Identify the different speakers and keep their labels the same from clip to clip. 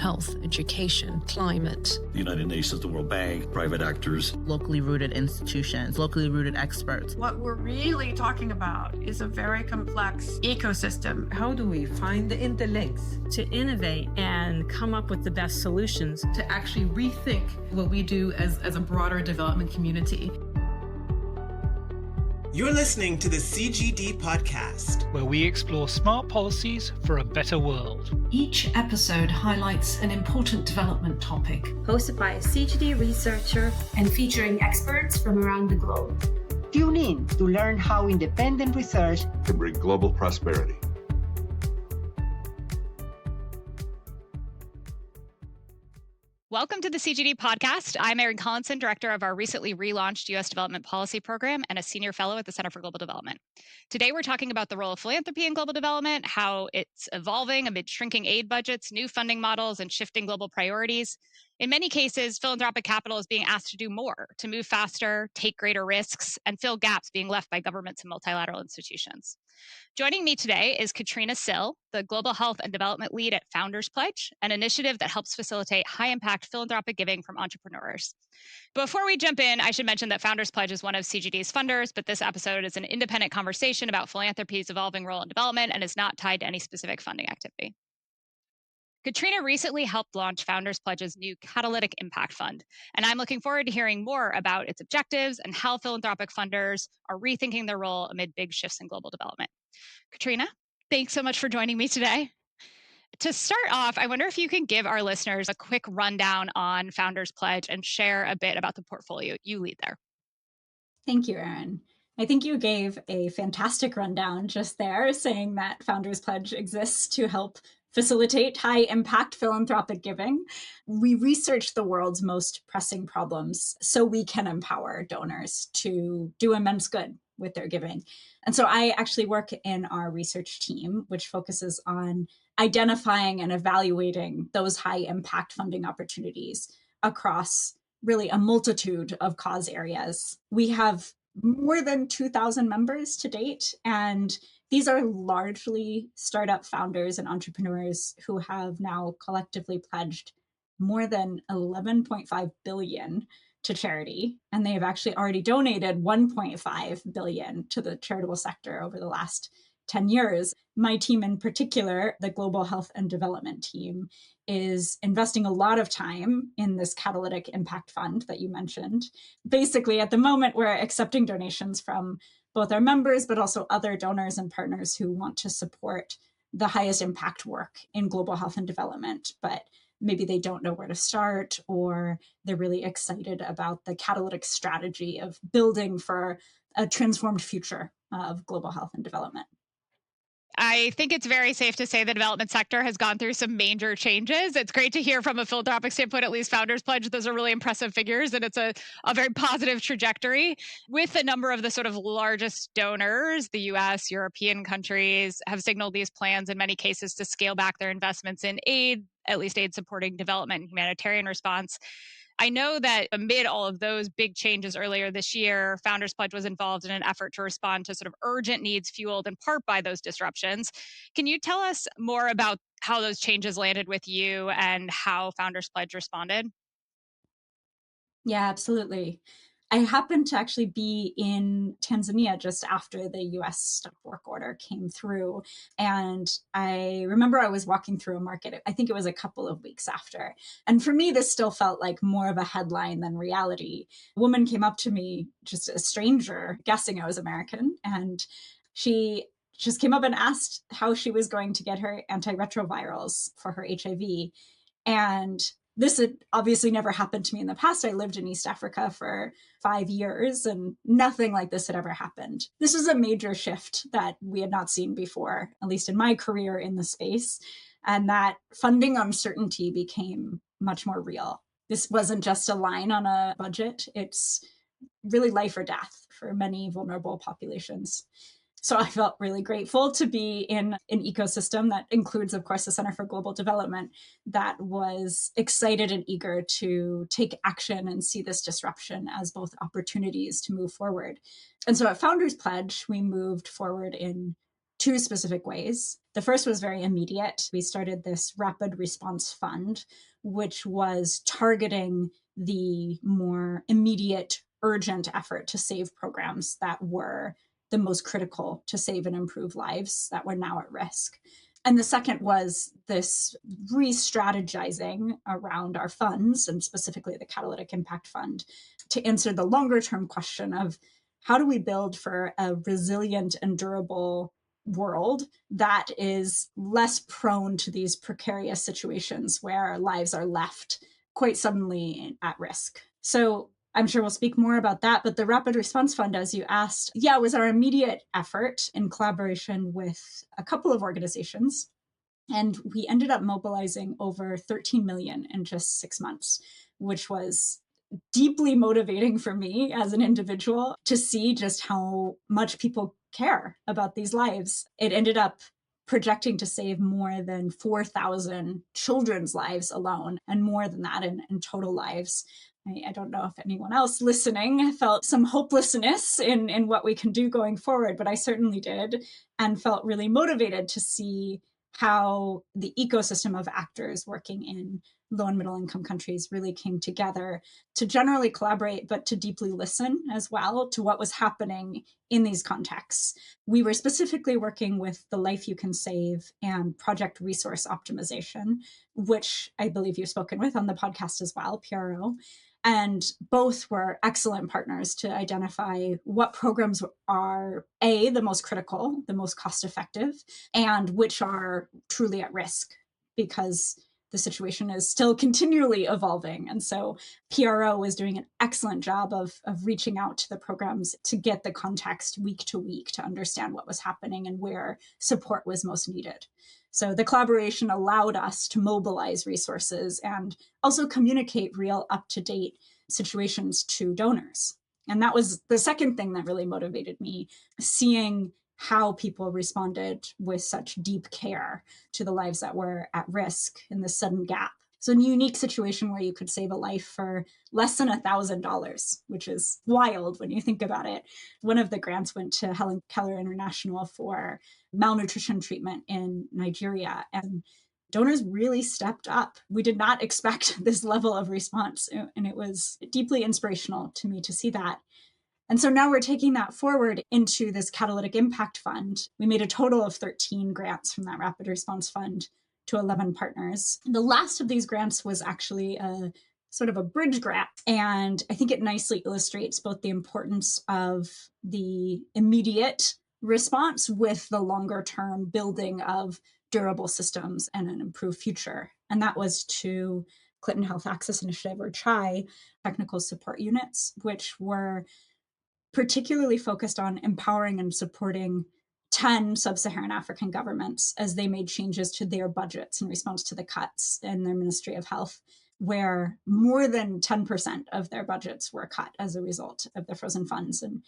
Speaker 1: health, education, climate.
Speaker 2: The United Nations, the World Bank, private actors.
Speaker 3: Locally rooted institutions, locally rooted experts.
Speaker 4: What we're really talking about is a very complex ecosystem.
Speaker 5: How do we find the interlinks?
Speaker 1: To innovate and come up with the best solutions.
Speaker 5: To actually rethink what we do as a broader development community.
Speaker 6: You're listening to the CGD podcast,
Speaker 7: where we explore smart policies for a better world.
Speaker 8: Each episode highlights an important development topic,
Speaker 9: hosted by a CGD researcher
Speaker 10: and featuring experts from around the globe.
Speaker 11: Tune in to learn how independent research
Speaker 12: can bring global prosperity.
Speaker 13: Welcome to the CGD podcast. I'm Erin, Collinson, director of our recently relaunched U.S. Development Policy Program and a senior fellow at the Center for Global Development. Today, we're talking about the role of philanthropy in global development, how it's evolving amid shrinking aid budgets, new funding models, and shifting global priorities. In many cases, philanthropic capital is being asked to do more, to move faster, take greater risks, and fill gaps being left by governments and multilateral institutions. Joining me today is Katrina Sill, the Global Health and Development Lead at Founders Pledge, an initiative that helps facilitate high-impact philanthropic giving from entrepreneurs. Before we jump in, I should mention that Founders Pledge is one of CGD's funders, but this episode is an independent conversation about philanthropy's evolving role in development and is not tied to any specific funding activity. Katrina recently helped launch Founders Pledge's new Catalytic Impact Fund, and I'm looking forward to hearing more about its objectives and how philanthropic funders are rethinking their role amid big shifts in global development. Katrina, thanks so much for joining me today. To start off, I wonder if you can give our listeners a quick rundown on Founders Pledge and share a bit about the portfolio you lead there.
Speaker 14: Thank you, Erin. I think you gave a fantastic rundown just there, saying that Founders Pledge exists to help facilitate high-impact philanthropic giving. We research the world's most pressing problems so we can empower donors to do immense good with their giving. And so I actually work in our research team, which focuses on identifying and evaluating those high-impact funding opportunities across really a multitude of cause areas. We have more than 2,000 members to date, and these are largely startup founders and entrepreneurs who have now collectively pledged more than $11.5 billion to charity, and they have actually already donated $1.5 billion to the charitable sector over the last 10 years. My team in particular, the Global Health and Development team, is investing a lot of time in this Catalytic Impact Fund that you mentioned. Basically, at the moment, we're accepting donations from both our members, but also other donors and partners who want to support the highest impact work in global health and development, but maybe they don't know where to start, or they're really excited about the catalytic strategy of building for a transformed future of global health and development.
Speaker 13: I think it's very safe to say the development sector has gone through some major changes. It's great to hear from a philanthropic standpoint, at least Founders Pledge. Those are really impressive figures, and it's a very positive trajectory. With a number of the sort of largest donors, the US, European countries, have signaled these plans in many cases to scale back their investments in aid, at least aid supporting development and humanitarian response. I know that amid all of those big changes earlier this year, Founders Pledge was involved in an effort to respond to sort of urgent needs fueled in part by those disruptions. Can you tell us more about how those changes landed with you and how Founders Pledge responded?
Speaker 14: Yeah, absolutely. I happened to actually be in Tanzania just after the US stop work order came through. And I remember I was walking through a market, I think it was a couple of weeks after. And for me, this still felt like more of a headline than reality. A woman came up to me, just a stranger, guessing I was American. And she just came up and asked how she was going to get her antiretrovirals for her HIV. And this had obviously never happened to me in the past. I lived in East Africa for 5 years and nothing like this had ever happened. This was a major shift that we had not seen before, at least in my career in the space. And that funding uncertainty became much more real. This wasn't just a line on a budget. It's really life or death for many vulnerable populations. So I felt really grateful to be in an ecosystem that includes, of course, the Center for Global Development that was excited and eager to take action and see this disruption as both opportunities to move forward. And so at Founders Pledge, we moved forward in two specific ways. The first was very immediate. We started this Rapid Response Fund, which was targeting the more immediate, urgent effort to save programs that were the most critical to save and improve lives that were now at risk. And the second was this re-strategizing around our funds, and specifically the Catalytic Impact Fund, to answer the longer-term question of how do we build for a resilient and durable world that is less prone to these precarious situations where lives are left quite suddenly at risk. So I'm sure we'll speak more about that, but the Rapid Response Fund, as you asked, was our immediate effort in collaboration with a couple of organizations. And we ended up mobilizing over 13 million in just 6 months, which was deeply motivating for me as an individual to see just how much people care about these lives. It ended up projecting to save more than 4,000 children's lives alone, and more than that in total lives. I don't know if anyone else listening felt some hopelessness in what we can do going forward, but I certainly did, and felt really motivated to see how the ecosystem of actors working in low and middle income countries really came together to generally collaborate, but to deeply listen as well to what was happening in these contexts. We were specifically working with the Life You Can Save and Project Resource Optimization, which I believe you've spoken with on the podcast as well, PRO. And both were excellent partners to identify what programs are the most critical, the most cost effective, and which are truly at risk, because the situation is still continually evolving. And so PRO was doing an excellent job of reaching out to the programs to get the context week to week to understand what was happening and where support was most needed. So the collaboration allowed us to mobilize resources and also communicate real up-to-date situations to donors. And that was the second thing that really motivated me, seeing how people responded with such deep care to the lives that were at risk in this sudden gap. So a unique situation where you could save a life for less than $1,000, which is wild when you think about it. One of the grants went to Helen Keller International for malnutrition treatment in Nigeria, and donors really stepped up. We did not expect this level of response, and it was deeply inspirational to me to see that. And so now we're taking that forward into this Catalytic Impact Fund. We made a total of 13 grants from that Rapid Response Fund to 11 partners. The last of these grants was actually a sort of a bridge grant. And I think it nicely illustrates both the importance of the immediate response with the longer term building of durable systems and an improved future. And that was to Clinton Health Access Initiative, or CHI, technical support units, which were particularly focused on empowering and supporting 10 sub-Saharan African governments as they made changes to their budgets in response to the cuts in their Ministry of Health, where more than 10% of their budgets were cut as a result of the frozen funds. And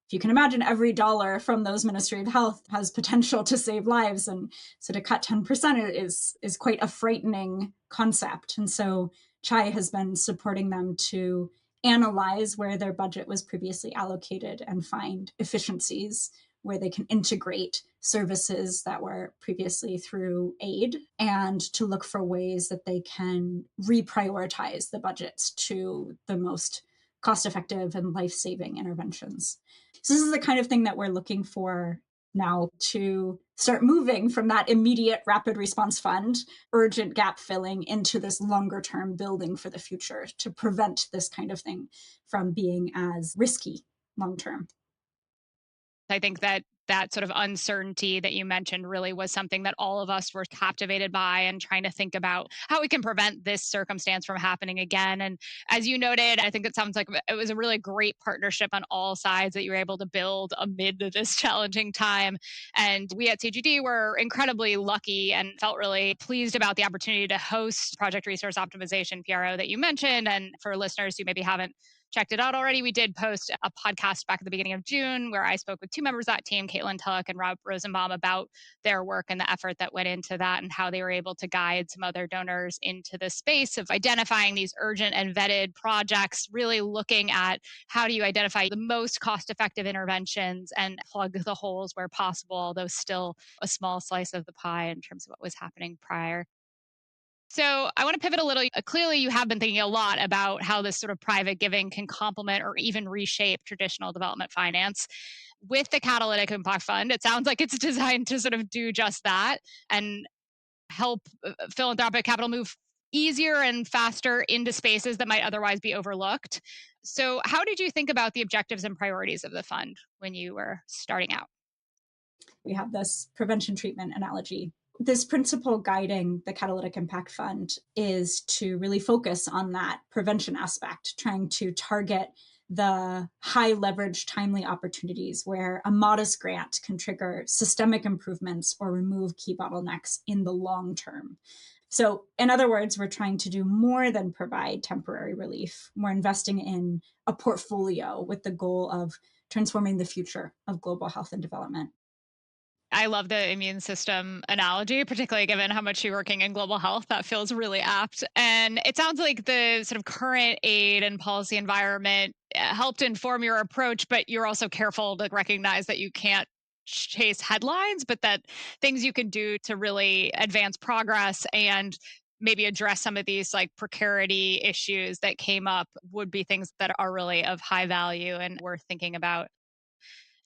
Speaker 14: if you can imagine, every dollar from those Ministry of Health has potential to save lives. And so to cut 10% is quite a frightening concept. And so CHI has been supporting them to analyze where their budget was previously allocated and find efficiencies where they can integrate services that were previously through aid, and to look for ways that they can reprioritize the budgets to the most cost-effective and life-saving interventions. So this is the kind of thing that we're looking for now to start moving from that immediate rapid response fund, urgent gap filling, into this longer term building for the future to prevent this kind of thing from being as risky long term.
Speaker 13: I think that sort of uncertainty that you mentioned really was something that all of us were captivated by, and trying to think about how we can prevent this circumstance from happening again. And as you noted, I think it sounds like it was a really great partnership on all sides that you were able to build amid this challenging time. And we at CGD were incredibly lucky and felt really pleased about the opportunity to host Project Resource Optimization, PRO, that you mentioned. And for listeners who maybe haven't checked it out already, we did post a podcast back at the beginning of June where I spoke with two members of that team, Caitlin Tulloch and Rob Rosenbaum, about their work and the effort that went into that and how they were able to guide some other donors into the space of identifying these urgent and vetted projects, really looking at how do you identify the most cost-effective interventions and plug the holes where possible, although still a small slice of the pie in terms of what was happening prior. So I want to pivot a little. Clearly, you have been thinking a lot about how this sort of private giving can complement or even reshape traditional development finance. With the Catalytic Impact Fund, it sounds like it's designed to sort of do just that and help philanthropic capital move easier and faster into spaces that might otherwise be overlooked. So how did you think about the objectives and priorities of the fund when you were starting out?
Speaker 14: We have this prevention treatment analogy. This principle guiding the Catalytic Impact Fund is to really focus on that prevention aspect, trying to target the high leverage, timely opportunities where a modest grant can trigger systemic improvements or remove key bottlenecks in the long term. So in other words, we're trying to do more than provide temporary relief. We're investing in a portfolio with the goal of transforming the future of global health and development.
Speaker 13: I love the immune system analogy, particularly given how much you're working in global health. That feels really apt. And it sounds like the sort of current aid and policy environment helped inform your approach, but you're also careful to recognize that you can't chase headlines, but that things you can do to really advance progress and maybe address some of these like precarity issues that came up would be things that are really of high value and worth thinking about.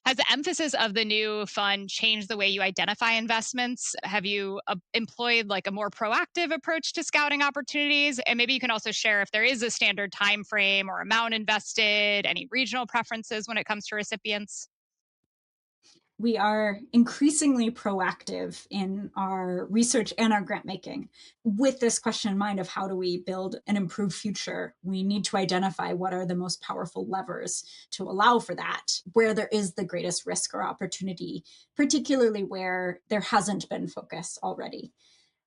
Speaker 13: Has the emphasis of the new fund changed the way you identify investments? Have you employed like a more proactive approach to scouting opportunities? And maybe you can also share if there is a standard time frame or amount invested, any regional preferences when it comes to recipients?
Speaker 14: We are increasingly proactive in our research and our grant making. With this question in mind of how do we build an improved future, we need to identify what are the most powerful levers to allow for that, where there is the greatest risk or opportunity, particularly where there hasn't been focus already.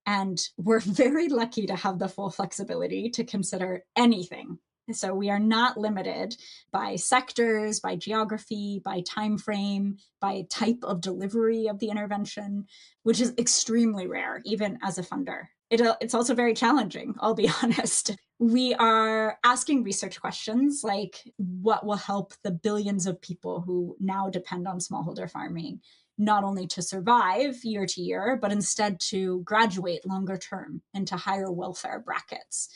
Speaker 14: And we're very lucky to have the full flexibility to consider anything. So we are not limited by sectors, by geography, by time frame, by type of delivery of the intervention, which is extremely rare, even as a funder. It's also very challenging, I'll be honest. We are asking research questions like what will help the billions of people who now depend on smallholder farming, not only to survive year to year, but instead to graduate longer term into higher welfare brackets,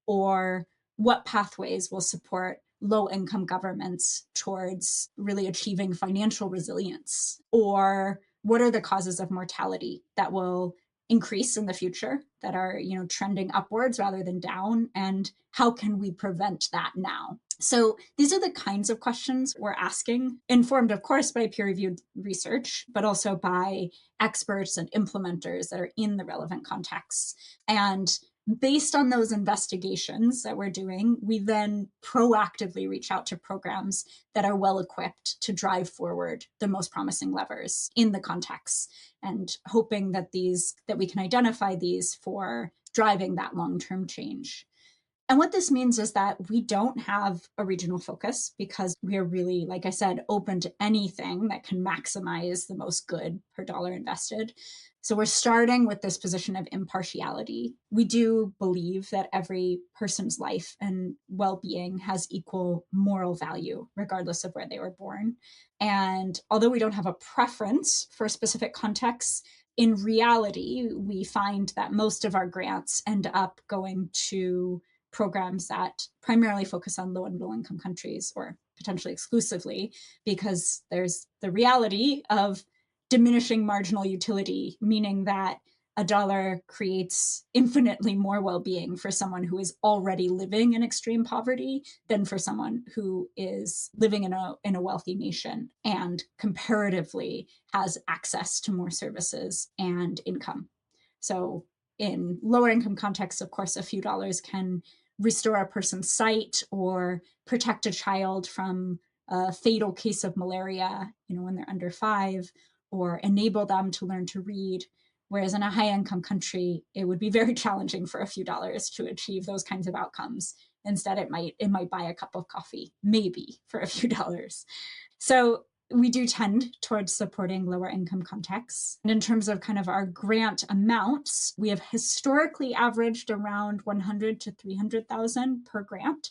Speaker 14: or what pathways will support low-income governments towards really achieving financial resilience, or what are the causes of mortality that will increase in the future that are, trending upwards rather than down, and how can we prevent that now? So these are the kinds of questions we're asking, informed, of course, by peer-reviewed research, but also by experts and implementers that are in the relevant contexts. And based on those investigations that we're doing, we then proactively reach out to programs that are well equipped to drive forward the most promising levers in the context, and hoping that we can identify these for driving that long-term change. And what this means is that we don't have a regional focus because we are really, like I said, open to anything that can maximize the most good per dollar invested. So we're starting with this position of impartiality. We do believe that every person's life and well-being has equal moral value, regardless of where they were born. And although we don't have a preference for specific contexts, in reality, we find that most of our grants end up going to programs that primarily focus on low and middle income countries, or potentially exclusively, because there's the reality of diminishing marginal utility, meaning that a dollar creates infinitely more well-being for someone who is already living in extreme poverty than for someone who is living in a wealthy nation and comparatively has access to more services and income. So in lower income contexts, of course, a few dollars can restore a person's sight or protect a child from a fatal case of malaria, when they're under 5, or enable them to learn to read Whereas in a high income country, it would be very challenging for a few dollars to achieve those kinds of outcomes. Instead, it might buy a cup of coffee, maybe for a few dollars. So we do tend towards supporting lower income contexts. And in terms of kind of our grant amounts, we have historically averaged around 100 to 300,000 per grant.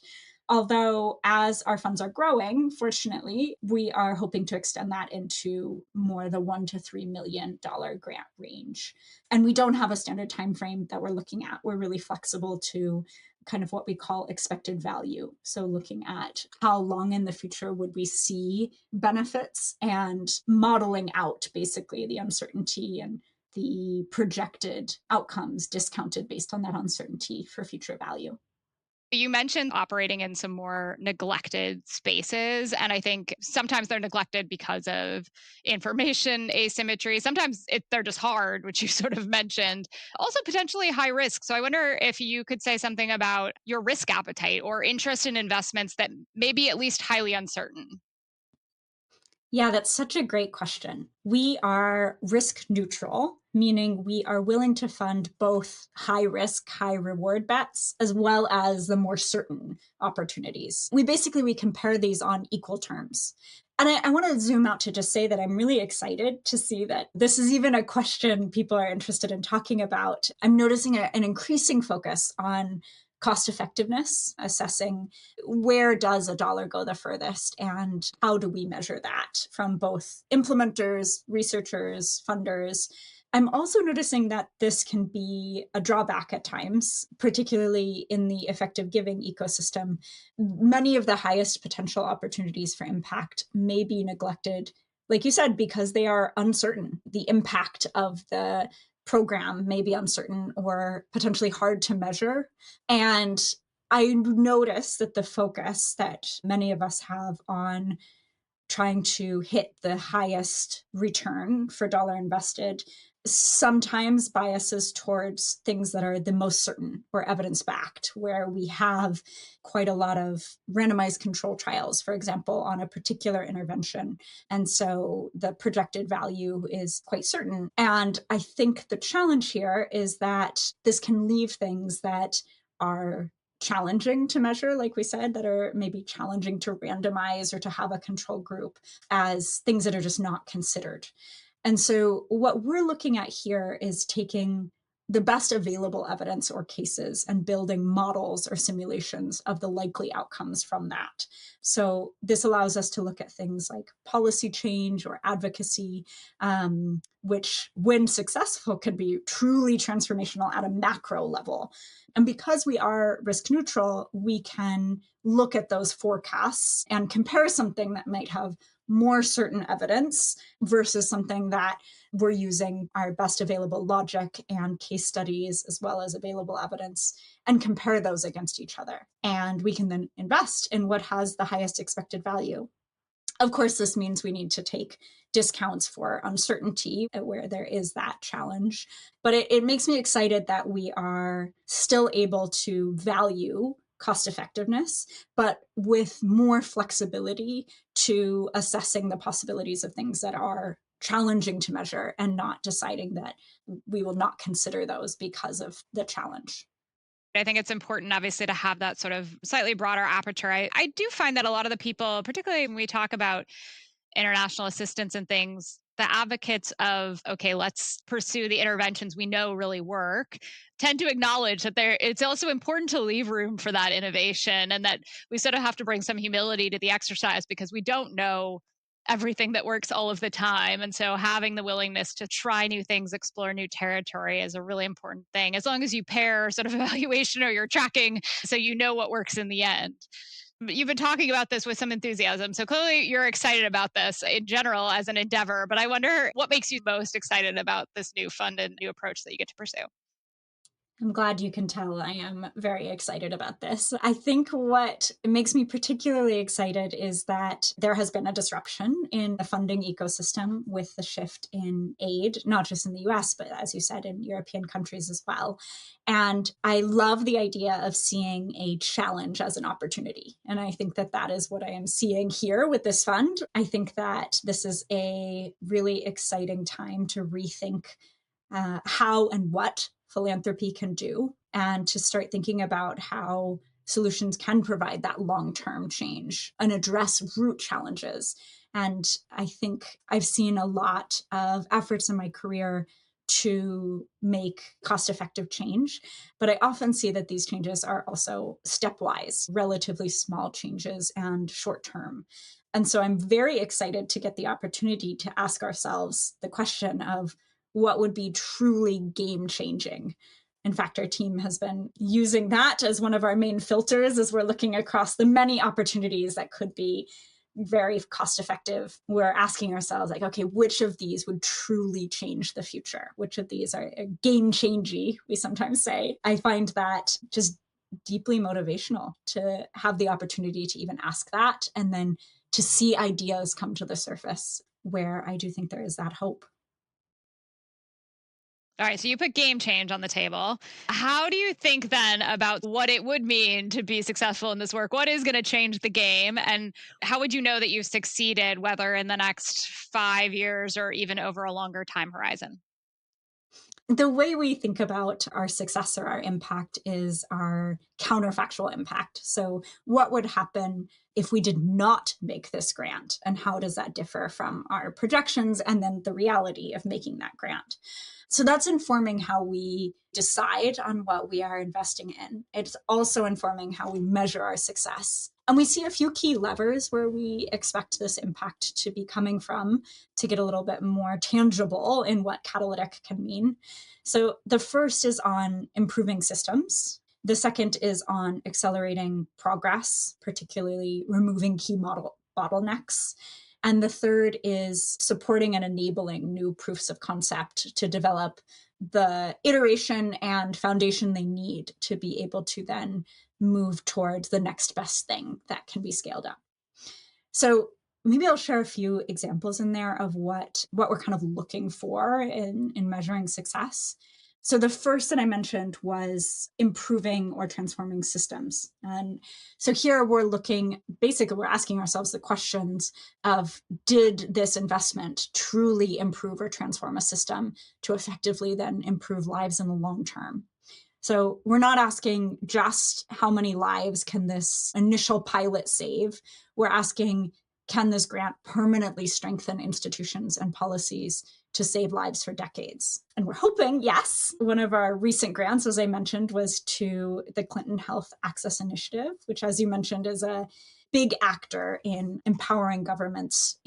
Speaker 14: Although as our funds are growing, fortunately, we are hoping to extend that into more the $1 to $3 million grant range. And we don't have a standard time frame that we're looking at. We're really flexible to kind of what we call expected value. So looking at how long in the future would we see benefits and modeling out basically the uncertainty and the projected outcomes discounted based on that uncertainty for future value.
Speaker 13: You mentioned operating in some more neglected spaces, and I think sometimes they're neglected because of information asymmetry. Sometimes they're just hard, which you sort of mentioned. Also, potentially high risk. So I wonder if you could say something about your risk appetite or interest in investments that may be at least highly uncertain.
Speaker 14: Yeah, that's such a great question. We are risk neutral, meaning we are willing to fund both high risk, high reward bets, as well as the more certain opportunities. We compare these on equal terms. And I want to zoom out to just say that I'm really excited to see that this is even a question people are interested in talking about. I'm noticing an increasing focus on cost effectiveness, assessing where does a dollar go the furthest and how do we measure that from both implementers, researchers, funders. I'm also noticing that this can be a drawback at times, particularly in the effective giving ecosystem. Many of the highest potential opportunities for impact may be neglected, like you said, because they are uncertain. The impact of the program may be uncertain or potentially hard to measure. And I notice that the focus that many of us have on trying to hit the highest return for dollar invested sometimes biases towards things that are the most certain or evidence-backed, where we have quite a lot of randomized control trials, for example, on a particular intervention. And so the projected value is quite certain. And I think the challenge here is that this can leave things that are challenging to measure, like we said, that are maybe challenging to randomize or to have a control group as things that are just not considered. And so what we're looking at here is taking the best available evidence or cases and building models or simulations of the likely outcomes from that. So this allows us to look at things like policy change or advocacy, which when successful could be truly transformational at a macro level. And because we are risk neutral, we can look at those forecasts and compare something that might have more certain evidence versus something that we're using our best available logic and case studies as well as available evidence and compare those against each other. And we can then invest in what has the highest expected value. Of course, this means we need to take discounts for uncertainty where there is that challenge. But it makes me excited that we are still able to value cost effectiveness, but with more flexibility to assessing the possibilities of things that are challenging to measure and not deciding that we will not consider those because of the challenge.
Speaker 13: I think it's important, obviously, to have that sort of slightly broader aperture. I do find that a lot of the people, particularly when we talk about international assistance and things, the advocates of, okay, let's pursue the interventions we know really work, tend to acknowledge that it's also important to leave room for that innovation and that we sort of have to bring some humility to the exercise because we don't know everything that works all of the time. And so having the willingness to try new things, explore new territory is a really important thing, as long as you pair sort of evaluation or you're tracking so you know what works in the end. You've been talking about this with some enthusiasm. So clearly you're excited about this in general as an endeavor, but I wonder what makes you most excited about this new fund and new approach that you get to pursue.
Speaker 14: I'm glad you can tell I am very excited about this. I think what makes me particularly excited is that there has been a disruption in the funding ecosystem with the shift in aid, not just in the US, but as you said, in European countries as well. And I love the idea of seeing a challenge as an opportunity. And I think that that is what I am seeing here with this fund. I think that this is a really exciting time to rethink how and what philanthropy can do, and to start thinking about how solutions can provide that long-term change and address root challenges. And I think I've seen a lot of efforts in my career to make cost-effective change, but I often see that these changes are also stepwise, relatively small changes and short-term. And so I'm very excited to get the opportunity to ask ourselves the question of what would be truly game-changing. In fact, our team has been using that as one of our main filters as we're looking across the many opportunities that could be very cost effective. We're asking ourselves, like, okay, which of these would truly change the future? Which of these are game changing, we sometimes say. I find that just deeply motivational to have the opportunity to even ask that, and then to see ideas come to the surface where I do think there is that hope.
Speaker 13: All right, so you put game change on the table. How do you think then about what it would mean to be successful in this work? What is going to change the game? And how would you know that you've succeeded, whether in the next 5 years or even over a longer time horizon?
Speaker 14: The way we think about our success or our impact is our counterfactual impact. So what would happen if we did not make this grant? And how does that differ from our projections and then the reality of making that grant? So that's informing how we decide on what we are investing in. It's also informing how we measure our success. And we see a few key levers where we expect this impact to be coming from to get a little bit more tangible in what catalytic can mean. So the first is on improving systems. The second is on accelerating progress, particularly removing key bottlenecks. And the third is supporting and enabling new proofs of concept to develop the iteration and foundation they need to be able to then move towards the next best thing that can be scaled up. So maybe I'll share a few examples in there of what we're kind of looking for in measuring success. So the first that I mentioned was improving or transforming systems. And so here we're asking ourselves the questions of, did this investment truly improve or transform a system to effectively then improve lives in the long term? So we're not asking just how many lives can this initial pilot save. We're asking, can this grant permanently strengthen institutions and policies to save lives for decades? And we're hoping, yes. One of our recent grants, as I mentioned, was to the Clinton Health Access Initiative, which, as you mentioned, is a big actor in empowering governments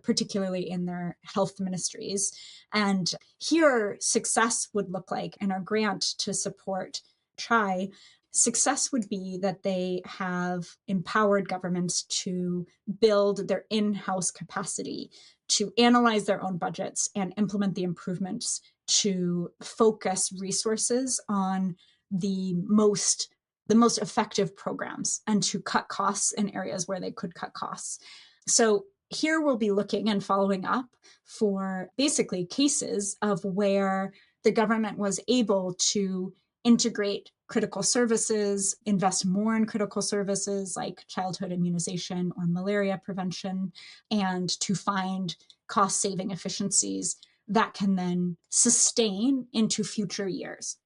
Speaker 14: particularly in their health ministries. And here, success would look like, in our grant to support CHI, success would be that they have empowered governments to build their in-house capacity to analyze their own budgets and implement the improvements to focus resources on the most effective programs and to cut costs in areas where they could cut costs. So here we'll be looking and following up for basically cases of where the government was able to integrate critical services, invest more in critical services like childhood immunization or malaria prevention, and to find cost-saving efficiencies that can then sustain into future years.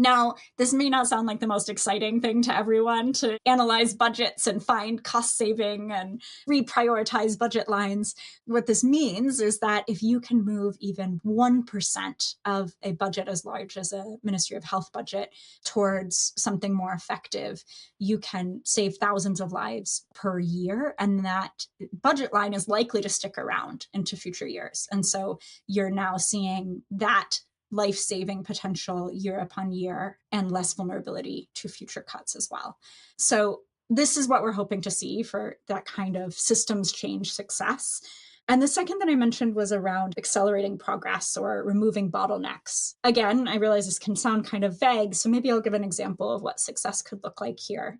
Speaker 14: Now, this may not sound like the most exciting thing to everyone, to analyze budgets and find cost saving and reprioritize budget lines. What this means is that if you can move even 1% of a budget as large as a Ministry of Health budget towards something more effective, you can save thousands of lives per year. And that budget line is likely to stick around into future years. And so you're now seeing that life-saving potential year upon year and less vulnerability to future cuts as well. So this is what we're hoping to see for that kind of systems change success. And the second that I mentioned was around accelerating progress or removing bottlenecks. Again, I realize this can sound kind of vague, so maybe I'll give an example of what success could look like here.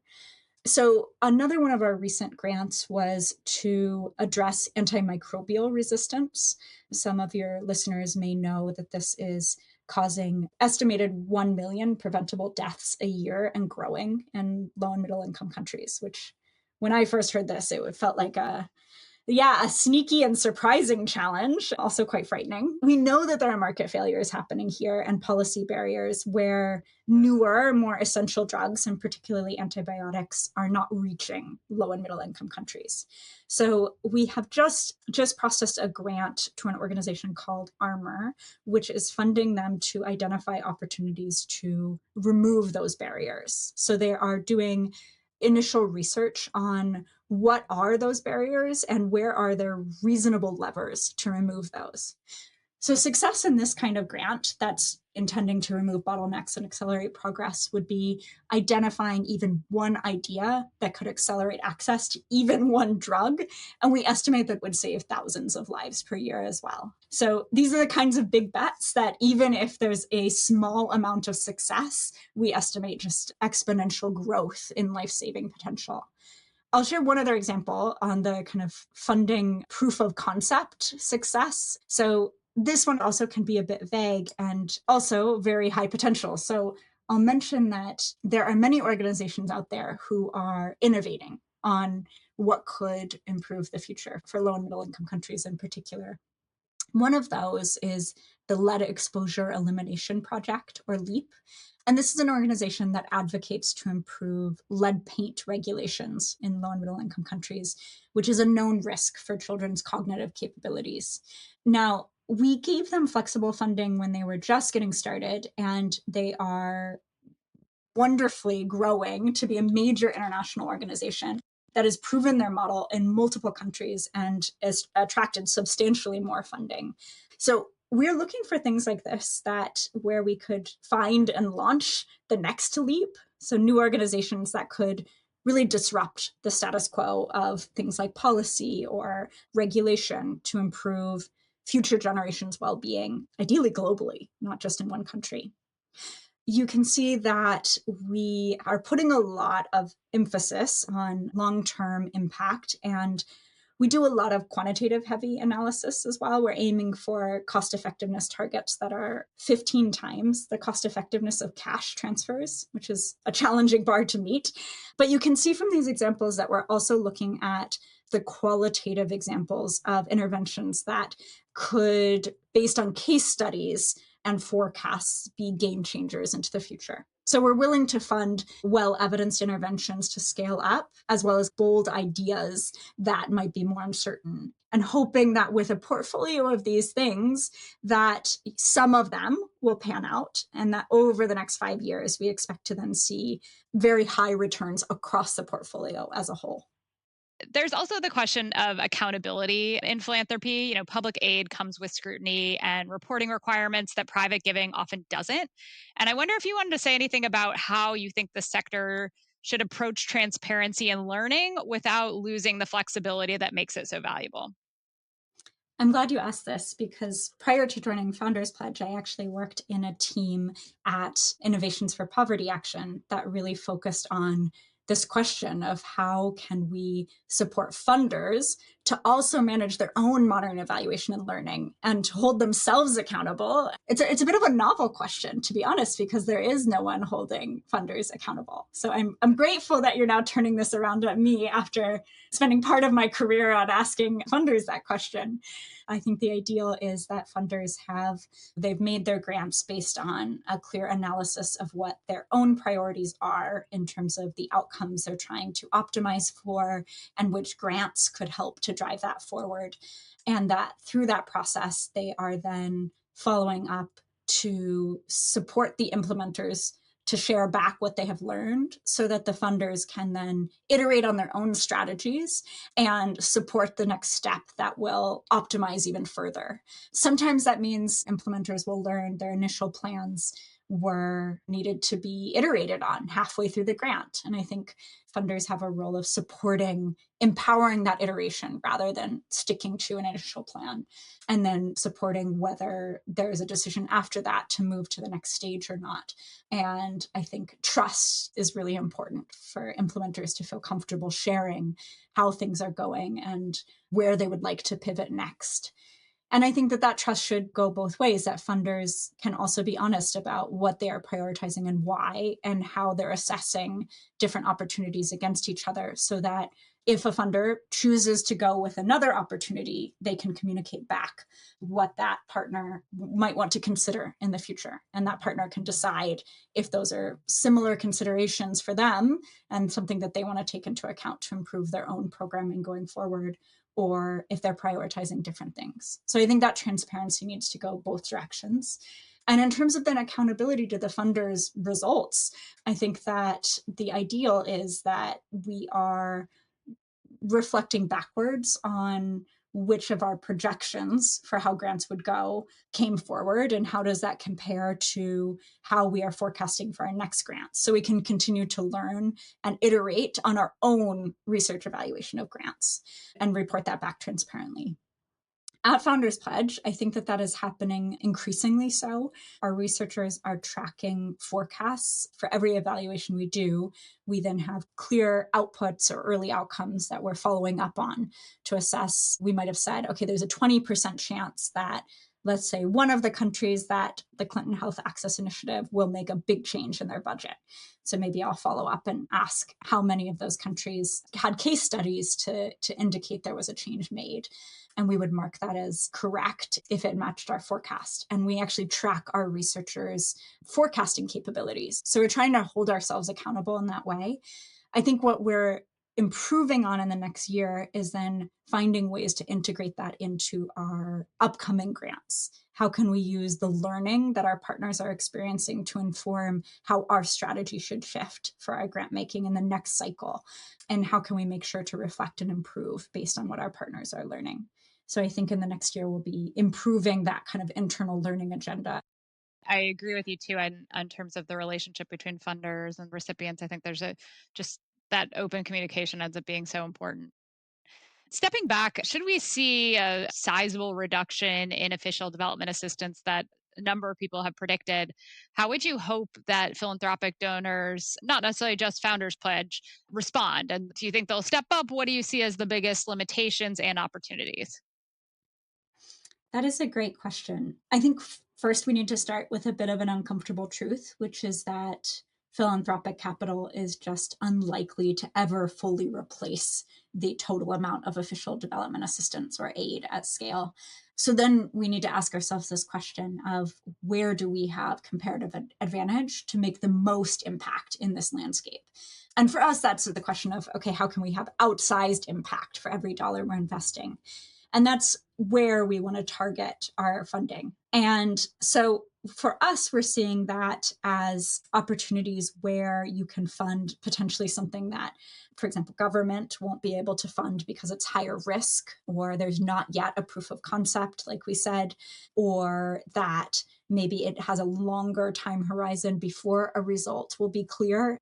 Speaker 14: So another one of our recent grants was to address antimicrobial resistance. Some of your listeners may know that this is causing estimated 1 million preventable deaths a year and growing in low and middle income countries, which when I first heard this, it felt like a a sneaky and surprising challenge, also quite frightening. We know that there are market failures happening here and policy barriers where newer, more essential drugs, and particularly antibiotics, are not reaching low and middle income countries. So we have just processed a grant to an organization called ARMOR, which is funding them to identify opportunities to remove those barriers. So they are doing initial research on what are those barriers and where are there reasonable levers to remove those. So success in this kind of grant that's intending to remove bottlenecks and accelerate progress would be identifying even one idea that could accelerate access to even one drug. And we estimate that would save thousands of lives per year as well. So these are the kinds of big bets that even if there's a small amount of success, we estimate just exponential growth in life-saving potential. I'll share one other example on the kind of funding proof of concept success. So this one also can be a bit vague and also very high potential. So I'll mention that there are many organizations out there who are innovating on what could improve the future for low and middle income countries in particular. One of those is the Lead Exposure Elimination Project, or LEAP. And this is an organization that advocates to improve lead paint regulations in low and middle income countries, which is a known risk for children's cognitive capabilities. Now, we gave them flexible funding when they were just getting started, and they are wonderfully growing to be a major international organization that has proven their model in multiple countries and has attracted substantially more funding. So we're looking for things like this, that where we could find and launch the next LEAP, so new organizations that could really disrupt the status quo of things like policy or regulation to improve future generations' well-being, ideally globally, not just in one country. You can see that we are putting a lot of emphasis on long-term impact, and we do a lot of quantitative heavy analysis as well. We're aiming for cost effectiveness targets that are 15 times the cost effectiveness of cash transfers, which is a challenging bar to meet. But you can see from these examples that we're also looking at the qualitative examples of interventions that could, based on case studies and forecasts, be game changers into the future. So we're willing to fund well-evidenced interventions to scale up, as well as bold ideas that might be more uncertain, and hoping that with a portfolio of these things, that some of them will pan out, and that over the next 5 years, we expect to then see very high returns across the portfolio as a whole.
Speaker 13: There's also the question of accountability in philanthropy. You know, public aid comes with scrutiny and reporting requirements that private giving often doesn't. And I wonder if you wanted to say anything about how you think the sector should approach transparency and learning without losing the flexibility that makes it so valuable.
Speaker 14: I'm glad you asked this, because prior to joining Founders Pledge, I actually worked in a team at Innovations for Poverty Action that really focused on this question of how can we support funders to also manage their own modern evaluation and learning and to hold themselves accountable. It's a bit of a novel question, to be honest, because there is no one holding funders accountable. So I'm grateful that you're now turning this around on me after spending part of my career on asking funders that question. I think the ideal is that funders they've made their grants based on a clear analysis of what their own priorities are in terms of the outcomes they're trying to optimize for and which grants could help to drive that forward. And that through that process, they are then following up to support the implementers to share back what they have learned so that the funders can then iterate on their own strategies and support the next step that will optimize even further. Sometimes that means implementers will learn their initial plans were needed to be iterated on halfway through the grant. And I think funders have a role of empowering that iteration rather than sticking to an initial plan, and then supporting whether there is a decision after that to move to the next stage or not. And I think trust is really important for implementers to feel comfortable sharing how things are going and where they would like to pivot next. And I think that trust should go both ways, that funders can also be honest about what they are prioritizing and why, and how they're assessing different opportunities against each other, so that if a funder chooses to go with another opportunity, they can communicate back what that partner might want to consider in the future. And that partner can decide if those are similar considerations for them and something that they want to take into account to improve their own programming going forward, or if they're prioritizing different things. So I think that transparency needs to go both directions. And in terms of then accountability to the funders' results, I think that the ideal is that we are reflecting backwards on which of our projections for how grants would go came forward, and how does that compare to how we are forecasting for our next grants, so we can continue to learn and iterate on our own research evaluation of grants and report that back transparently. At Founders Pledge, I think that is happening increasingly so. Our researchers are tracking forecasts for every evaluation we do. We then have clear outputs or early outcomes that we're following up on to assess. We might have said, okay, there's a 20% chance that, let's say, one of the countries that the Clinton Health Access Initiative will make a big change in their budget. So maybe I'll follow up and ask how many of those countries had case studies to indicate there was a change made. And we would mark that as correct if it matched our forecast. And we actually track our researchers' forecasting capabilities. So we're trying to hold ourselves accountable in that way. I think what we're improving on in the next year is then finding ways to integrate that into our upcoming grants. How can we use the learning that our partners are experiencing to inform how our strategy should shift for our grant making in the next cycle? And how can we make sure to reflect and improve based on what our partners are learning? So I think in the next year, we'll be improving that kind of internal learning agenda.
Speaker 13: I agree with you too in terms of the relationship between funders and recipients. I think there's just that open communication ends up being so important. Stepping back, should we see a sizable reduction in official development assistance that a number of people have predicted, how would you hope that philanthropic donors, not necessarily just Founders Pledge, respond? And do you think they'll step up? What do you see as the biggest limitations and opportunities?
Speaker 14: That is a great question. I think first we need to start with a bit of an uncomfortable truth, which is that philanthropic capital is just unlikely to ever fully replace the total amount of official development assistance or aid at scale. So then we need to ask ourselves this question of where do we have comparative advantage to make the most impact in this landscape? And for us, that's the question of, okay, how can we have outsized impact for every dollar we're investing? And that's where we want to target our funding. And so for us, we're seeing that as opportunities where you can fund potentially something that, for example, government won't be able to fund because it's higher risk, or there's not yet a proof of concept, like we said, or that maybe it has a longer time horizon before a result will be clear.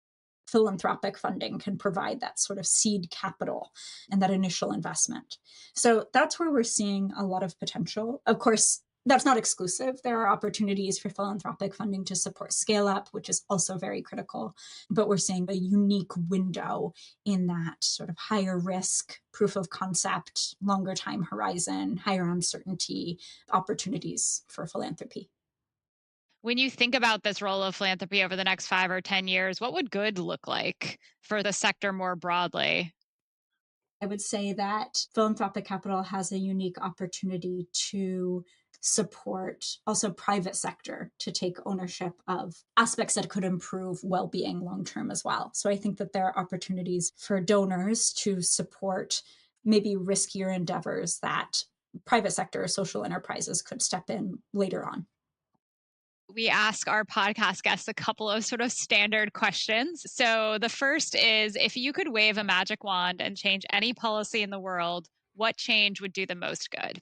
Speaker 14: Philanthropic funding can provide that sort of seed capital and that initial investment. So that's where we're seeing a lot of potential. Of course, that's not exclusive. There are opportunities for philanthropic funding to support scale up, which is also very critical. But we're seeing a unique window in that sort of higher risk, proof of concept, longer time horizon, higher uncertainty opportunities for philanthropy.
Speaker 13: When you think about this role of philanthropy over the next 5 or 10 years, what would good look like for the sector more broadly?
Speaker 14: I would say that philanthropic capital has a unique opportunity to support also private sector to take ownership of aspects that could improve well-being long-term as well. So I think that there are opportunities for donors to support maybe riskier endeavors that private sector or social enterprises could step in later on.
Speaker 13: We ask our podcast guests a couple of sort of standard questions. So the first is, if you could wave a magic wand and change any policy in the world, what change would do the most good?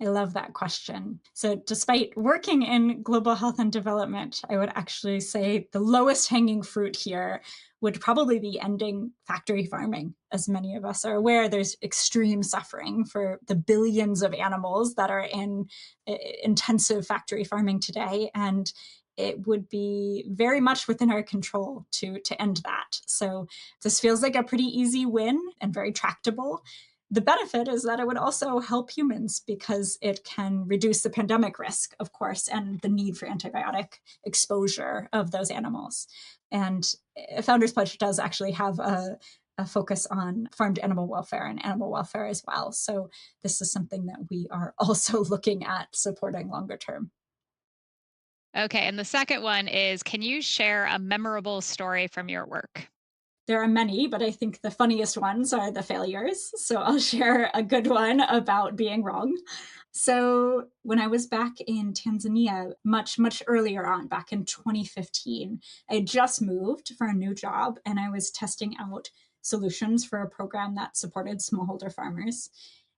Speaker 14: I love that question. So despite working in global health and development, I would actually say the lowest hanging fruit here would probably be ending factory farming. As many of us are aware, there's extreme suffering for the billions of animals that are in intensive factory farming today. And it would be very much within our control to end that. So this feels like a pretty easy win and very tractable. The benefit is that it would also help humans because it can reduce the pandemic risk, of course, and the need for antibiotic exposure of those animals. And Founders Pledge does actually have a a focus on farmed animal welfare and animal welfare as well. So this is something that we are also looking at supporting longer term.
Speaker 13: Okay, and the second one is, can you share a memorable story from your work?
Speaker 14: There are many, but I think the funniest ones are the failures. So I'll share a good one about being wrong. So when I was back in Tanzania, much earlier on, back in 2015, I had just moved for a new job and I was testing out solutions for a program that supported smallholder farmers.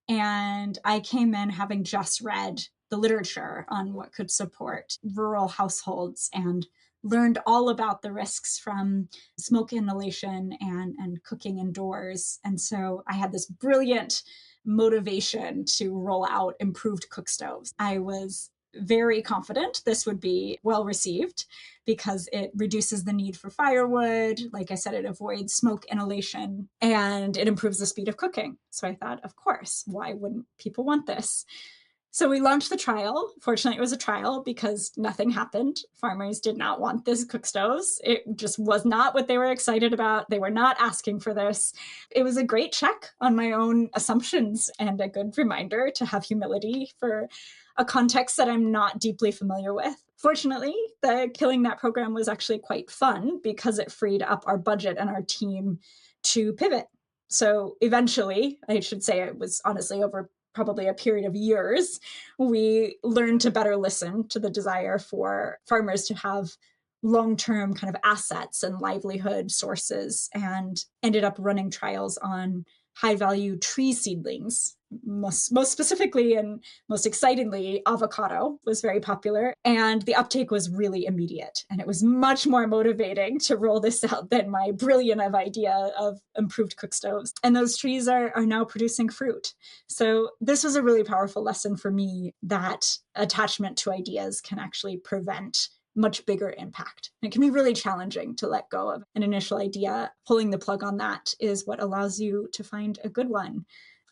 Speaker 14: And I came in having just read the literature on what could support rural households and learned all about the risks from smoke inhalation and cooking indoors. And so I had this brilliant motivation to roll out improved cook stoves. I was very confident this would be well received because it reduces the need for firewood. Like I said, it avoids smoke inhalation and it improves the speed of cooking. So I thought, of course, why wouldn't people want this? So we launched the trial. Fortunately, it was a trial because nothing happened. Farmers did not want this cook stoves. It just was not what they were excited about. They were not asking for this. It was a great check on my own assumptions and a good reminder to have humility for a context that I'm not deeply familiar with. Fortunately, killing that program was actually quite fun because it freed up our budget and our team to pivot. So eventually, I should say it was honestly over probably a period of years, we learned to better listen to the desire for farmers to have long-term kind of assets and livelihood sources, and ended up running trials on high-value tree seedlings. Most specifically and most excitingly, avocado was very popular, and the uptake was really immediate. And it was much more motivating to roll this out than my brilliant idea of improved cook stoves. And those trees are now producing fruit. So this was a really powerful lesson for me that attachment to ideas can actually prevent much bigger impact. And it can be really challenging to let go of an initial idea. Pulling the plug on that is what allows you to find a good one.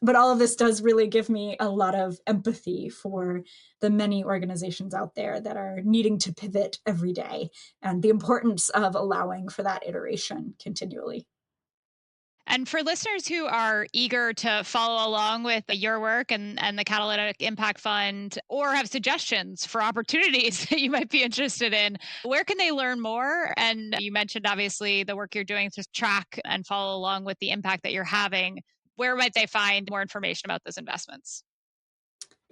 Speaker 14: But all of this does really give me a lot of empathy for the many organizations out there that are needing to pivot every day and the importance of allowing for that iteration continually.
Speaker 13: And for listeners who are eager to follow along with your work and the Catalytic Impact Fund, or have suggestions for opportunities that you might be interested in, where can they learn more? And you mentioned, obviously, the work you're doing to track and follow along with the impact that you're having. Where might they find more information about those investments?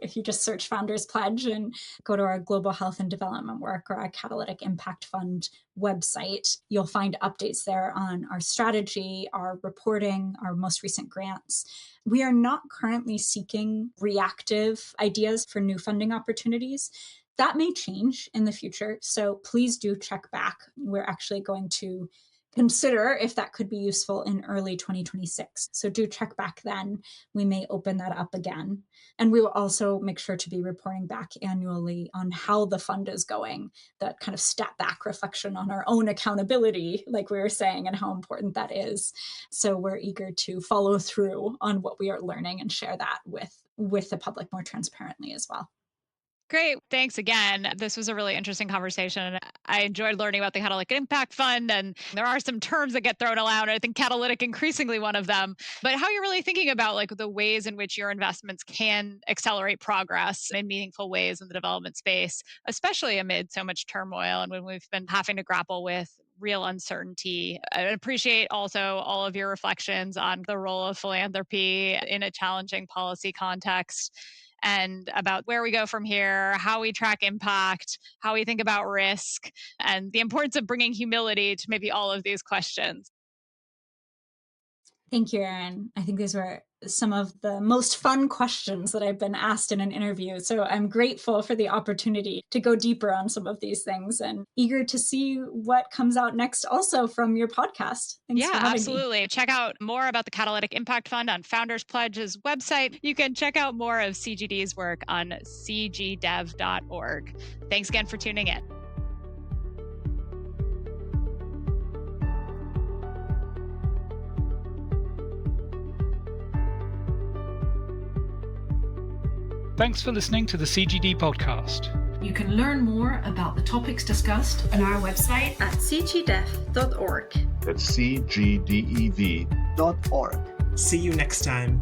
Speaker 14: If you just search Founders Pledge and go to our global health and development work or our Catalytic Impact Fund website, you'll find updates there on our strategy, our reporting, our most recent grants. We are not currently seeking reactive ideas for new funding opportunities. That may change in the future, so please do check back. We're actually going to consider if that could be useful in early 2026. So do check back then. We may open that up again. And we will also make sure to be reporting back annually on how the fund is going, that kind of step back reflection on our own accountability, like we were saying, and how important that is. So we're eager to follow through on what we are learning and share that with the public more transparently as well.
Speaker 13: Great. Thanks again. This was a really interesting conversation. I enjoyed learning about the Catalytic Impact Fund, and there are some terms that get thrown around. I think catalytic increasingly one of them, but how you're really thinking about like the ways in which your investments can accelerate progress in meaningful ways in the development space, especially amid so much turmoil and when we've been having to grapple with real uncertainty. I appreciate also all of your reflections on the role of philanthropy in a challenging policy context, and about where we go from here, how we track impact, how we think about risk, and the importance of bringing humility to maybe all of these questions.
Speaker 14: Thank you, Erin. I think these were some of the most fun questions that I've been asked in an interview. So I'm grateful for the opportunity to go deeper on some of these things and eager to see what comes out next also from your podcast. Thanks for having
Speaker 13: absolutely.
Speaker 14: me.
Speaker 13: Check out more about the Catalytic Impact Fund on Founders Pledge's website. You can check out more of CGD's work on cgdev.org. Thanks again for tuning in.
Speaker 7: Thanks for listening to the CGD podcast.
Speaker 8: You can learn more about the topics discussed
Speaker 9: on our website at cgdev.org.
Speaker 12: That's cgdev.org.
Speaker 11: philanthropic.org.
Speaker 6: See you next time.